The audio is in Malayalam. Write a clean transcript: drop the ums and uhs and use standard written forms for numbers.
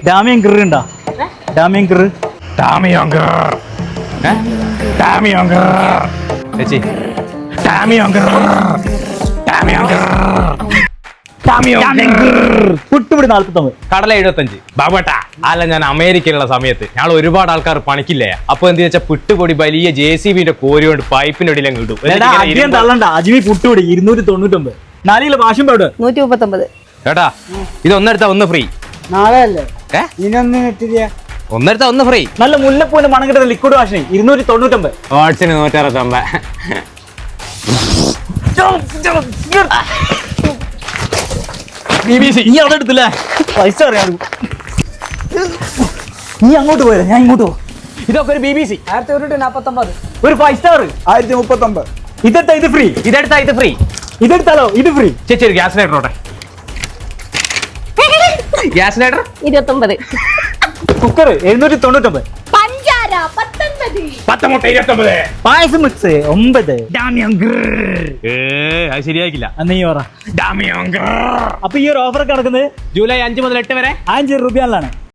ഡാമിയൻ ഗിർ ഉണ്ടോ? ഡാമിയൻ ഗിർ ചേച്ചി പുട്ടുപിടി 49 കടല 75 ബാബേട്ടാ. അല്ല, ഞാൻ അമേരിക്കയിലുള്ള സമയത്ത് ഞങ്ങൾ ഒരുപാട് ആൾക്കാർ പണിക്കില്ലേ. അപ്പൊ എന്ത് വെച്ചാൽ പിട്ടുപൊടി വലിയ JCB കോരി കൊണ്ട് പൈപ്പിന്റെ അടിയിൽ അങ്ങ് ഇടും. അധികം തള്ളണ്ട. അജ്മി പുട്ടുപിടി 299. 4 കിലോ ഭാഷം പൗഡർ 139. ചേട്ടാ, ഇത് ഒന്നെടുത്താ ഒന്ന് ഫ്രീ. നാളെ അല്ലേ ഇതിനൊന്നും കിട്ടില്ല. ഒന്നെടുത്താ ഒന്ന് ഫ്രീ. നല്ല മുല്ലപ്പൂവിന്റെ മണം കിട്ടുന്ന ലിക്വിഡ് വാഷിന് 299. വാട്സിന് 169. BBC. നീ അവിടെ എടുത്തില്ലേ? പൈസ അറിയാം. നീ അങ്ങോട്ട് പോയത്, ഞാൻ ഇങ്ങോട്ട് പോകും. ഇതൊക്കെ ഒരു BBC. 1149. ഒരു 5 സ്റ്റാർ 1039. ഇതെടുത്താ ഇത് ഫ്രീ. ഇതെടുത്താ ഇത് ഫ്രീ. ഇതെടുത്താലോ ഇത് ഫ്രീ. ചേച്ചി ഒരു ഗ്യാസ് ലൈറ്റർ ഓട്ടെ. Gas lighter 29. കുക്കർ 799. പഞ്ചാര 19. 1929. പായസം മിക്സ് 9. അത് ശരിയാക്കില്ല. നീ പറ. അപ്പൊ ഈ ഒരു ഓഫർ ഒക്കെ നടക്കുന്നത് ജൂലൈ 5 മുതൽ 8 വരെ 5 രൂപയാണ്.